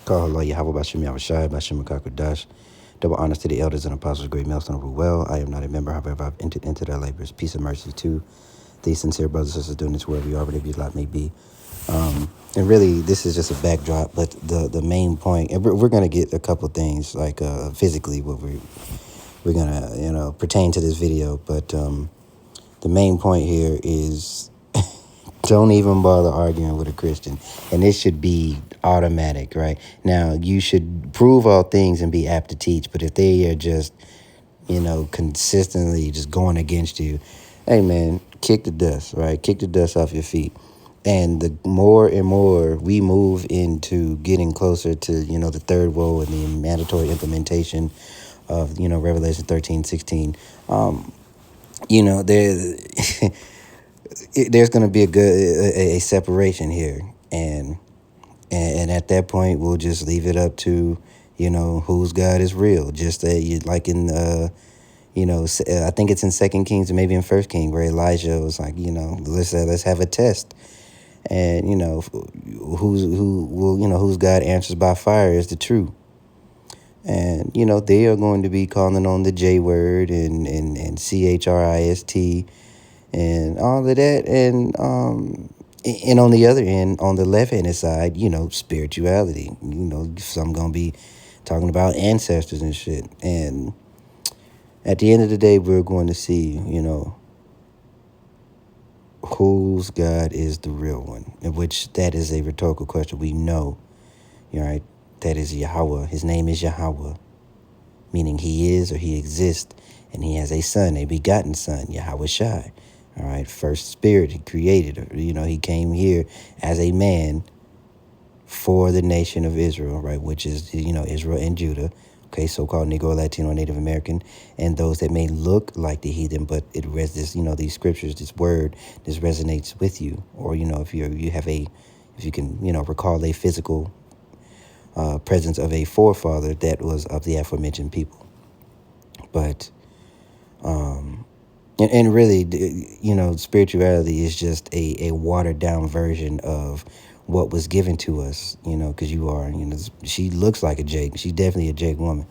Call Allah Yahweh Bashim Yahushai Bashim Kakudash. Double honors to the elders and apostles, great millstone rule well. I am not a member, however, I've entered into their labors. Peace and mercy to these sincere brothers and sisters doing this wherever you are, whatever your lot may be. And really, this is just a backdrop, but the main point, and we're going to get a couple things like physically what we're going to pertain to this video, but the main point here is don't even bother arguing with a Christian. And this should be automatic, right? Now, you should prove all things and be apt to teach. But if they are just, consistently just going against you, hey, man, kick the dust, right? Kick the dust off your feet. And the more and more we move into getting closer to, the third woe and the mandatory implementation of, Revelation 13:16, there... there's going to be a separation here, and at that point we'll just leave it up to whose God is real. Just like in I think it's in Second Kings or maybe in First King where Elijah was like let's have a test, and whose God answers by fire is the true. And they are going to be calling on the J word and CHRIST and all of that, and on the other end, on the left-handed side, spirituality. Some gonna be talking about ancestors and shit. And at the end of the day, we're going to see, whose God is the real one, in which that is a rhetorical question. We know, right? That is Yahweh. His name is Yahweh, meaning he is or he exists, and he has a son, a begotten son, Yahweh Shai. All right, first spirit he created. He came here as a man for the nation of Israel, right, which is, Israel and Judah, okay, so-called Negro, Latino, Native American, and those that may look like the heathen, but these scriptures, this word, this resonates with you, or, if you can, recall a physical presence of a forefather that was of the aforementioned people. But, and really, spirituality is just a watered down version of what was given to us, because she looks like a Jake. She's definitely a Jake woman.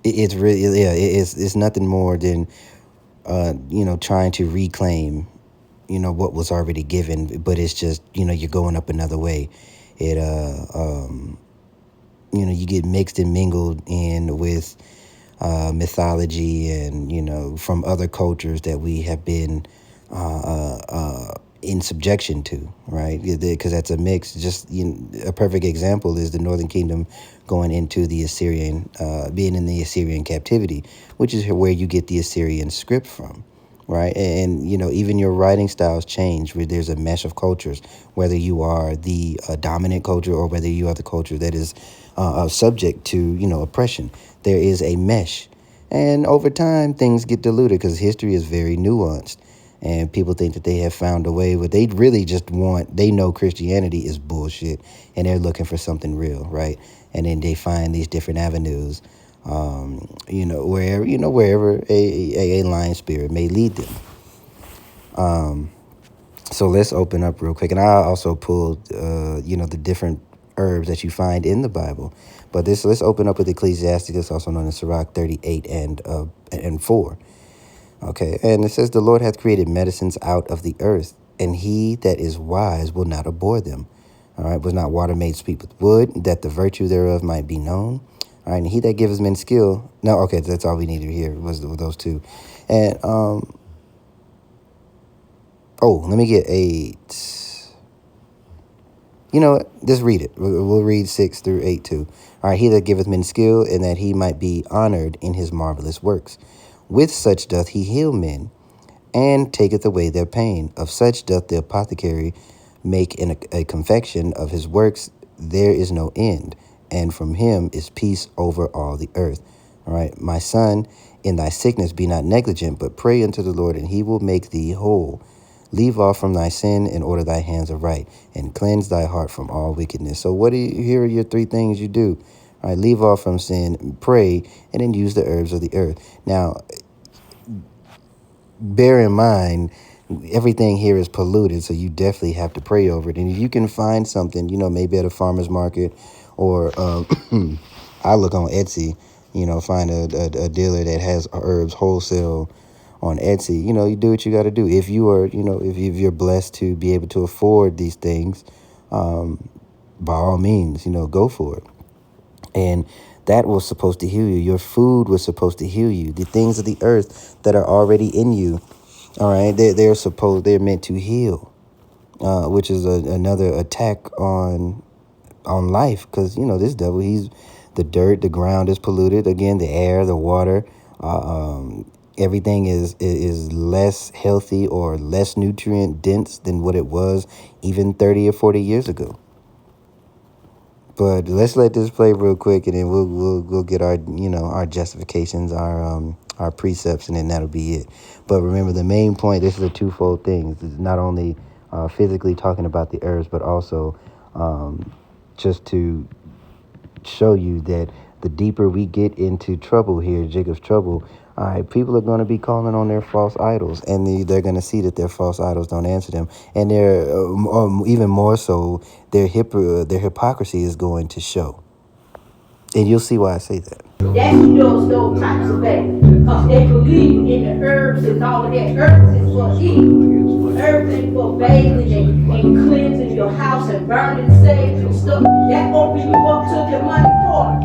It's really, yeah, it's nothing more than, trying to reclaim, what was already given, but it's just, you're going up another way. You get mixed and mingled in with mythology and, from other cultures that we have been in subjection to, right? Because that's a mix. Just a perfect example is the Northern Kingdom going into the Assyrian, being in the Assyrian captivity, which is where you get the Assyrian script from. Right. And, even your writing styles change where there's a mesh of cultures, whether you are the dominant culture or whether you are the culture that is subject to, oppression. There is a mesh. And over time, things get diluted because history is very nuanced. And people think that they have found a way, but they really just they know Christianity is bullshit and they're looking for something real. Right. And then they find these different avenues. Wherever a lion spirit may lead them. So let's open up real quick. And I also pulled, the different herbs that you find in the Bible. But let's open up with Ecclesiasticus, also known as Sirach 38 and 4. Okay. And it says, the Lord hath created medicines out of the earth, and he that is wise will not abhor them. All right. Was not water made sweet with wood, that the virtue thereof might be known? All right, and he that gives men skill. No, okay, that's all we needed here was those two. And, let me get 8. You know what? Just read it. We'll read 6 through 8 too. All right, he that giveth men skill, and that he might be honored in his marvelous works. With such doth he heal men, and taketh away their pain. Of such doth the apothecary make a confection. Of his works there is no end, and from him is peace over all the earth. All right, my son, in thy sickness be not negligent, but pray unto the Lord, and he will make thee whole. Leave off from thy sin, and order thy hands aright, and cleanse thy heart from all wickedness. So here are your 3 things you do. All right, leave off from sin, pray, and then use the herbs of the earth. Now, bear in mind everything here is polluted, so you definitely have to pray over it. And if you can find something, maybe at a farmer's market, or I look on Etsy, find a dealer that has herbs wholesale on Etsy. You do what you got to do. If you are, if you're blessed to be able to afford these things, by all means, go for it. And that was supposed to heal you. Your food was supposed to heal you. The things of the earth that are already in you, all right, they're meant to heal, which is another attack on life, because this devil, he's the dirt, the ground is polluted again, the air, the water, everything is less healthy or less nutrient dense than what it was even 30 or 40 years ago. But let's let this play real quick, and then we'll get our our justifications, our precepts, and then that'll be it. But remember, the main point, this is a twofold thing. This is not only physically talking about the herbs, but also just to show you that the deeper we get into trouble here, Jacob's trouble, all right, people are going to be calling on their false idols, and they're going to see that their false idols don't answer them, and they're even more so, their hypocrisy is going to show, and you'll see why I say that. That's those types of things, because they believe in the herbs and all of that. Herbs is for eating. Herbs ain't for bathing and cleansing your house and burning sage and stuff. That opens you up to the money part.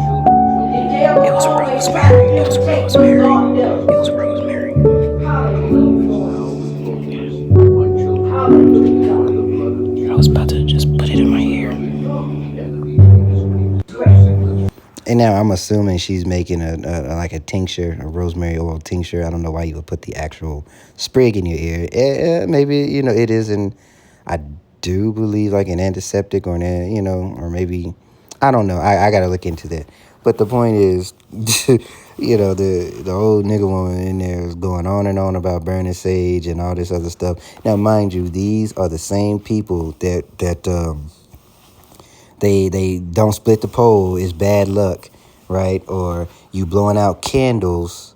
The devil always try to imitate what God does. It was Rosemary. Hallelujah. Hallelujah. I was about to just put it in my ear. And now I'm assuming she's making a like a tincture, a rosemary oil tincture. I don't know why you would put the actual sprig in your ear. Maybe it is I do believe like an antiseptic or or maybe I don't know. I gotta look into that. But the point is, the old nigga woman in there is going on and on about burning sage and all this other stuff. Now, mind you, these are the same people that they don't split the pole is bad luck, right? Or you blowing out candles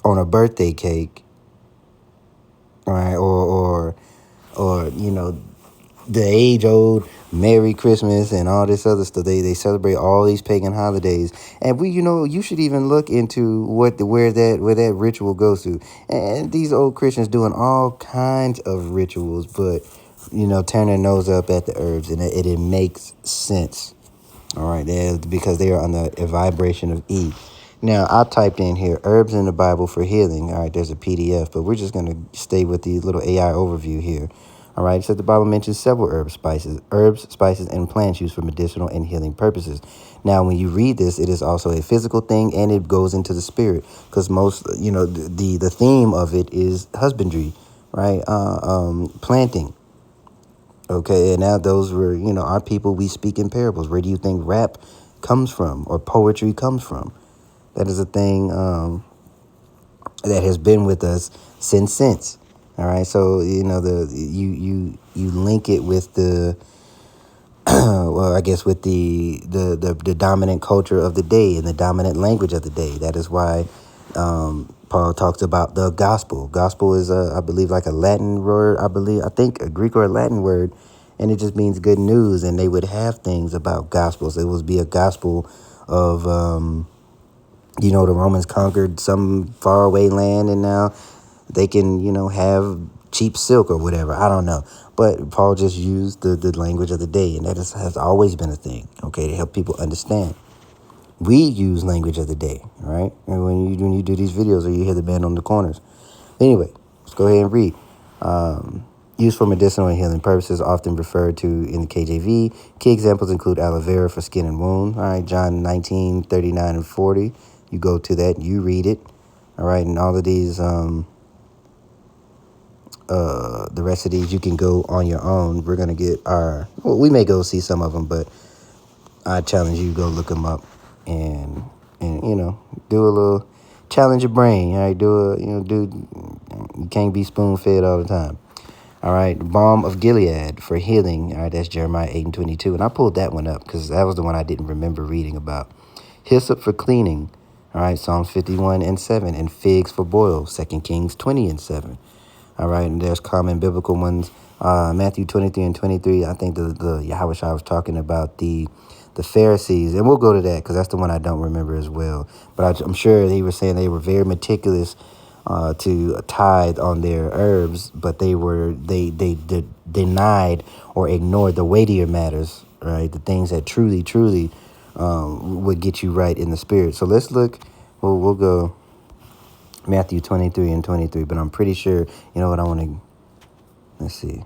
on a birthday cake, right? Or the age old Merry Christmas and all this other stuff. They celebrate all these pagan holidays, and you should even look into where that ritual goes to. And these old Christians doing all kinds of rituals, but turn their nose up at the herbs, and it makes sense. All right, because they are on the vibration of E. Now, I typed in here, herbs in the Bible for healing. All right, there's a PDF, but we're just going to stay with the little AI overview here. All right, it says the Bible mentions several herbs, spices, and plants used for medicinal and healing purposes. Now, when you read this, it is also a physical thing, and it goes into the spirit, because most, the theme of it is husbandry, right? Planting. Okay, and now those were, our people, we speak in parables. Where do you think rap comes from, or poetry comes from? That is a thing that has been with us since. All right, so you link it with the well, I guess with the dominant culture of the day and the dominant language of the day. That is why Paul talks about the gospel. Gospel is, I believe, like a Latin word. I think a Greek or a Latin word, and it just means good news. And they would have things about gospels. It would be a gospel of, the Romans conquered some faraway land, and now they can, have cheap silk or whatever. I don't know. But Paul just used the language of the day, and that has always been a thing, okay, to help people understand. We use language of the day, right? And when you do these videos, or you hear the band on the corners. Anyway, let's go ahead and read. Used for medicinal and healing purposes, often referred to in the KJV. Key examples include aloe vera for skin and wound. All right, John 19:39 and 40. You go to that, you read it. All right, and all of these, the rest of these you can go on your own. We're going to get we may go see some of them, but I challenge you to go look them up and do a little, challenge your brain. All right, you can't be spoon fed all the time. All right, balm of Gilead for healing. All right, that's Jeremiah 8:22. And I pulled that one up because that was the one I didn't remember reading about. Hyssop for cleaning. All right, Psalms 51:7. And figs for boils, 2 Kings 20:7. All right, and there's common biblical ones. Matthew 23 and 23, I think the Yahweh Shah was talking about the Pharisees, and we'll go to that because that's the one I don't remember as well. But I'm sure he was saying they were very meticulous to tithe on their herbs, but they denied or ignored the weightier matters, right? The things that truly would get you right in the spirit. So let's look. We'll go Matthew 23 and 23, but I'm pretty sure, you know what I want to, let's see.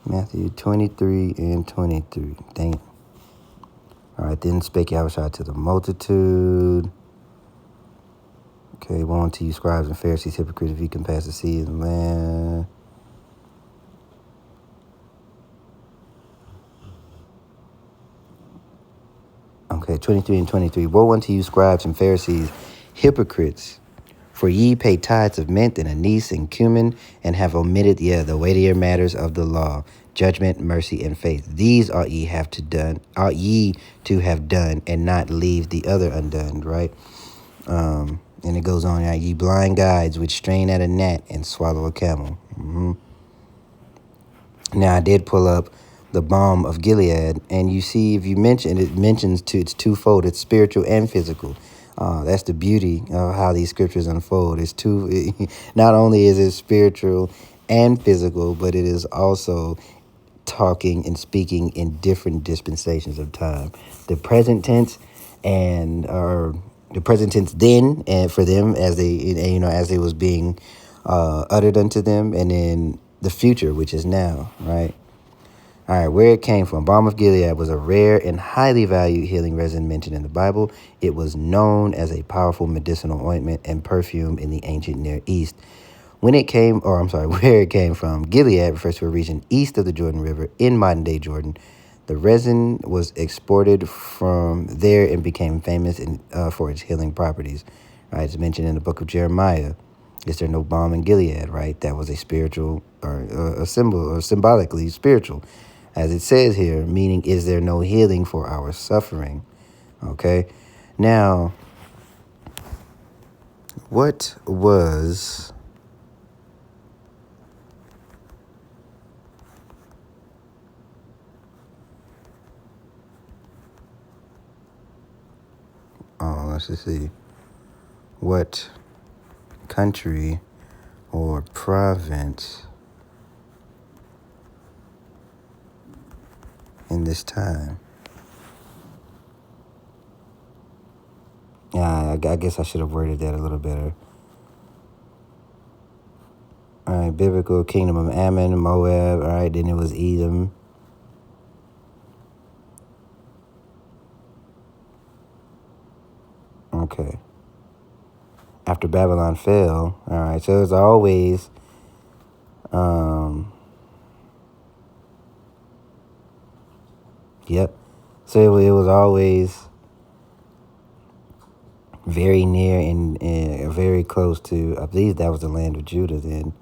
Matthew 23 and 23. Dang it. All right, then spake Yahushua to the multitude. Okay, woe unto you, scribes and Pharisees, hypocrites, if you can pass the sea of the land. Okay, 23 and 23. Woe unto you, scribes and Pharisees, hypocrites, for ye pay tithes of mint and anise and cumin, and have omitted, the weightier matters of the law, judgment, mercy, and faith. These ought ye to have done, and not leave the other undone, right? And it goes on, ye blind guides, which strain at a gnat and swallow a camel. Now, I did pull up the balm of Gilead, and you see, if you mention it, mentions it's twofold. It's spiritual and physical. That's the beauty of how these scriptures unfold. Not only is it spiritual and physical, but it is also talking and speaking in different dispensations of time. The present tense the present tense then, and for them as they was being uttered unto them, and then the future, which is now, right? All right, where it came from. Balm of Gilead was a rare and highly valued healing resin mentioned in the Bible. It was known as a powerful medicinal ointment and perfume in the ancient Near East. Where it came from. Gilead refers to a region east of the Jordan River in modern-day Jordan. The resin was exported from there and became famous for its healing properties. Right, it's mentioned in the book of Jeremiah. Is there no balm in Gilead? Right, that was a spiritual or a symbol or symbolically spiritual, as it says here, meaning is there no healing for our suffering? Okay, now what was let's just see. What country or province in this time? Yeah, I guess I should have worded that a little better. All right, biblical kingdom of Ammon, Moab. All right, then it was Edom. Okay. After Babylon fell, all right, so it's always, yep. So it was always very near and very close to, I believe that was the land of Judah then.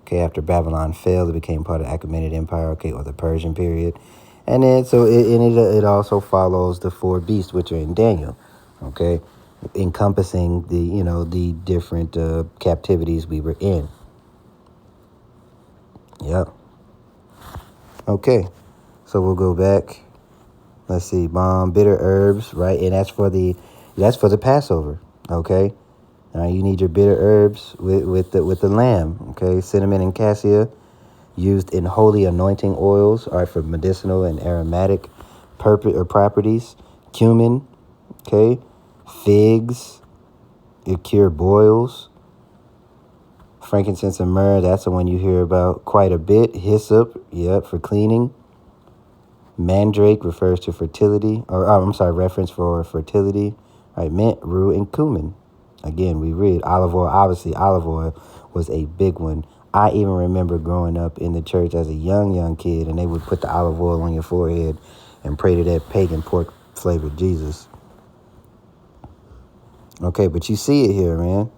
Okay, after Babylon fell, it became part of the Achaemenid Empire, okay, or the Persian period. And then, so it also follows the four beasts, which are in Daniel, okay, encompassing the different captivities we were in. Yep. Okay, so we'll go back. Let's see, balm, bitter herbs, right, and that's for the Passover, okay. You need your bitter herbs with the lamb, okay, cinnamon and cassia, used in holy anointing oils, are for medicinal and aromatic properties. Cumin, okay, figs, it cure boils. Frankincense and myrrh, that's the one you hear about quite a bit. Hyssop, yep, for cleaning. Mandrake refers to fertility, reference for fertility. All right, mint, rue, and cumin. Again, we read olive oil. Obviously, olive oil was a big one. I even remember growing up in the church as a young kid, and they would put the olive oil on your forehead and pray to that pagan pork-flavored Jesus. Okay, but you see it here, man.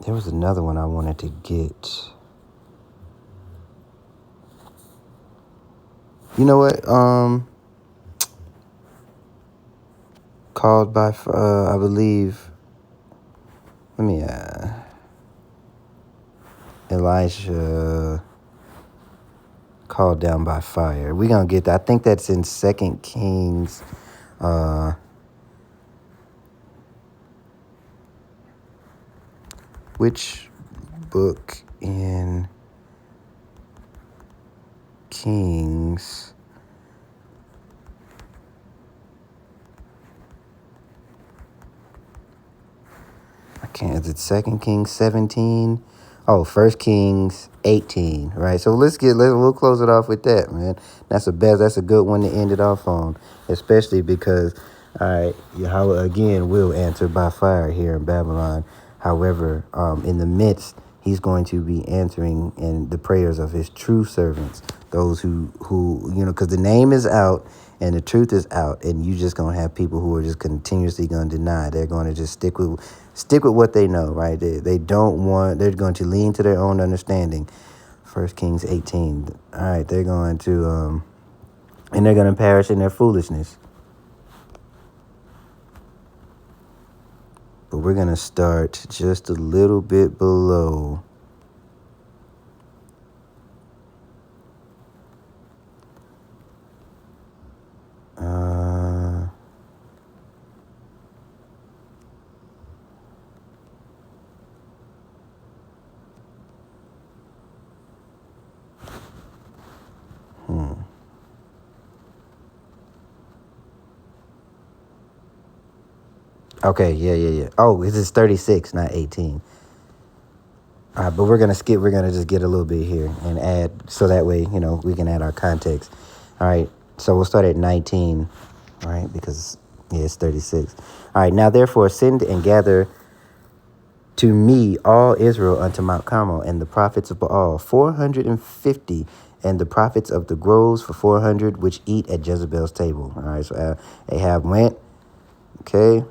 There was another one I wanted to get. You know what? called by, I believe, let me, Elijah called down by fire. We're going to get that. I think that's in 2 Kings. Which book in Kings? I can't. Is it 2 Kings 17? Oh, 1 Kings 18, right? So we'll close it off with that, man. That's a good one to end it off on, especially because, all right, Yahweh again will answer by fire here in Babylon. However, in the midst, he's going to be answering in the prayers of his true servants, those who because the name is out and the truth is out, and you just gonna have people who are just continuously gonna deny. They're going to just stick with what they know, right? They're going to lean to their own understanding. 1 Kings 18. All right, they're going to and they're going to perish in their foolishness. But we're going to start just a little bit below. Okay, yeah. Oh, this is 36, not 18. All right, but we're going to skip. We're going to just get a little bit here and add, so that way, we can add our context. All right, so we'll start at 19, all right, because, it's 36. All right, now therefore send and gather to me all Israel unto Mount Carmel, and the prophets of Baal 450, and the prophets of the groves for 400, which eat at Jezebel's table. All right, so Ahab went, okay.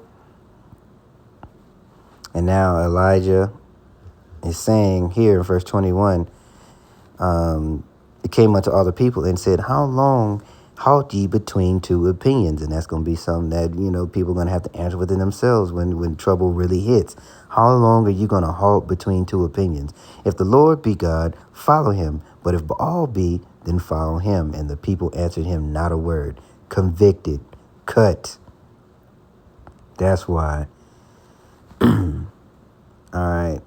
And now Elijah is saying here in verse 21, it came unto all the people and said, how long halt ye between two opinions? And that's going to be something that, people are going to have to answer within themselves when trouble really hits. How long are you going to halt between two opinions? If the Lord be God, follow him. But if Baal be, then follow him. And the people answered him not a word. Convicted. Cut. That's why. All right.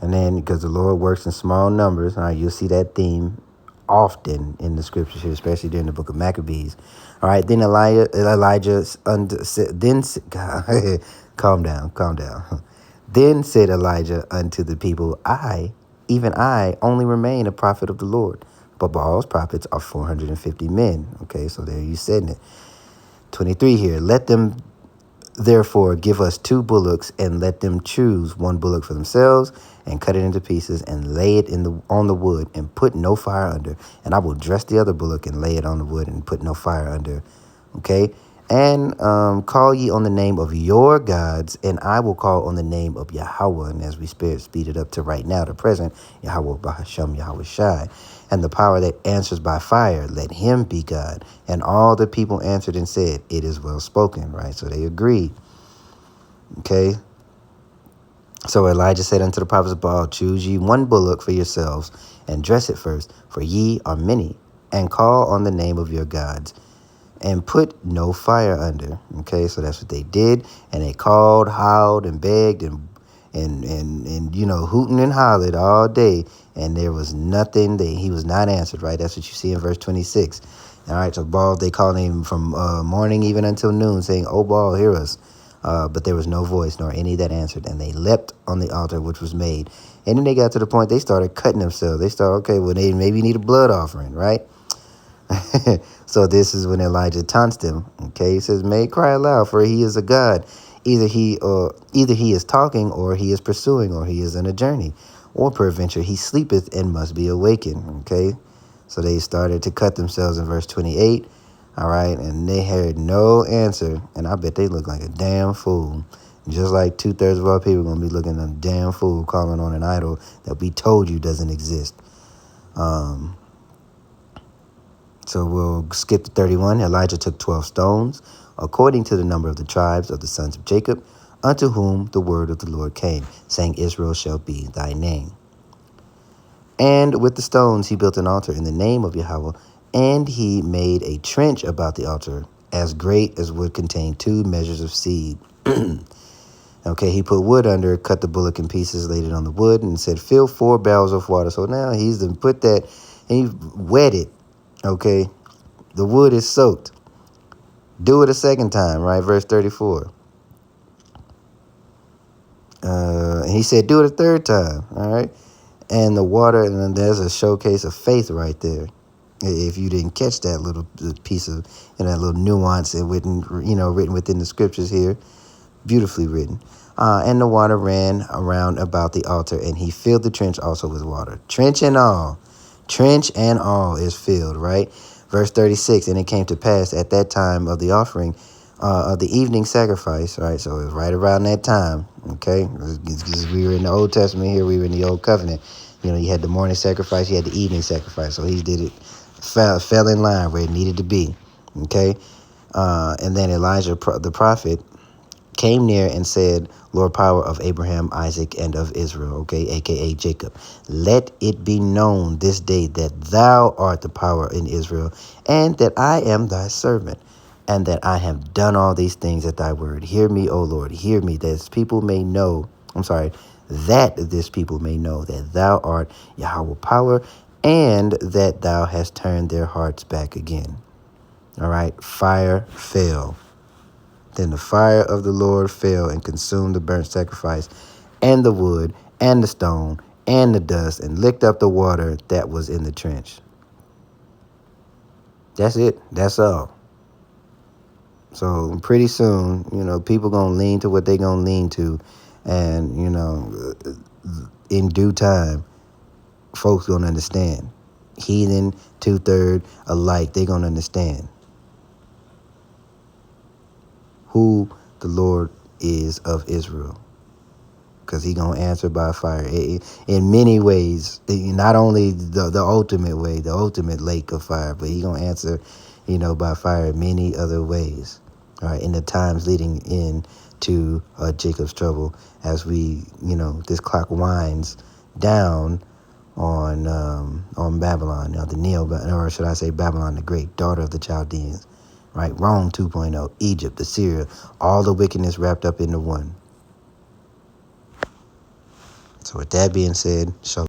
And then, because the Lord works in small numbers, all right, you'll see that theme often in the scriptures here, especially during the book of Maccabees. All right, then Elijah calm down. Then said Elijah unto the people, even I, only remain a prophet of the Lord, but Baal's prophets are 450 men. Okay, so there you said it. 23 here. Let them therefore give us 2 bullocks, and let them choose 1 bullock for themselves, and cut it into pieces, and lay it on the wood, and put no fire under. And I will dress the other bullock, and lay it on the wood, and put no fire under. Okay? And call ye on the name of your gods, and I will call on the name of Yahweh. And as we speed it up to right now, the present, Yahweh Bahasham Yahweh Shai. And the power that answers by fire, let him be God. And all the people answered and said, it is well spoken, right? So they agreed. Okay. So Elijah said unto the prophets of Baal, choose ye 1 bullock for yourselves, and dress it first, for ye are many, and call on the name of your gods, and put no fire under. Okay, so that's what they did. And they called, howled, and begged, and hooting and hollered all day. And there was nothing that he was not answered, right? That's what you see in verse 26. All right, so Baal, they called him from morning even until noon, saying, O Baal, hear us. But there was no voice, nor any that answered. And they leapt on the altar which was made. And then they got to the point they started cutting themselves. They started, okay, well, they maybe need a blood offering, right? So this is when Elijah taunts them. Okay, he says, "May cry aloud, for he is a god. Either he is talking, or he is pursuing, or he is in a journey, or peradventure he sleepeth and must be awakened." Okay, so they started to cut themselves in verse 28. All right, and they heard no answer, and I bet they look like a damn fool. Just like 2/3 of our people are gonna be looking at a damn fool calling on an idol that we told you doesn't exist. So we'll skip to 31. Elijah took 12 stones, according to the number of the tribes of the sons of Jacob, unto whom the word of the Lord came, saying, Israel shall be thy name. And with the stones he built an altar in the name of Yahweh, and he made a trench about the altar, as great as would contain 2 measures of seed. Okay, he put wood under, cut the bullock in pieces, laid it on the wood, and said, fill 4 barrels of water. So now he's done put that, and he wet it. Okay, the wood is soaked. Do it a second time, right? Verse 34. And he said, do it a third time, all right? And the water, and then there's a showcase of faith right there. If you didn't catch that little piece of, that little nuance written within the scriptures here, beautifully written. And the water ran around about the altar, and he filled the trench also with water. Trench and all is filled, right? Verse 36, and it came to pass at that time of the offering of the evening sacrifice, right? So it was right around that time, okay? We were in the Old Testament here, we were in the Old Covenant. You had the morning sacrifice, you had the evening sacrifice. So he did it, fell in line where it needed to be, okay? And then Elijah, the prophet, came near and said, Lord power of Abraham, Isaac, and of Israel, okay, a.k.a. Jacob, let it be known this day that thou art the power in Israel, and that I am thy servant, and that I have done all these things at thy word. Hear me, O Lord, hear me, that this people may know, that this people may know that thou art Yahweh power, and that thou hast turned their hearts back again. All right, fire fell. Then the fire of the Lord fell and consumed the burnt sacrifice and the wood and the stone and the dust and licked up the water that was in the trench. That's it. That's all. So pretty soon, people going to lean to what they going to lean to. And, in due time, folks going to understand. Heathen, 2/3 alike, they going to understand who the Lord is of Israel, because he gonna answer by fire in many ways. Not only the ultimate way, the ultimate lake of fire, but he gonna answer, by fire in many other ways. All right, in the times leading in to Jacob's trouble, as we, this clock winds down on Babylon, or should I say Babylon the Great, daughter of the Chaldeans. Right, Rome 2.0, Egypt, Assyria, all the wickedness wrapped up into one. So with that being said, shalom.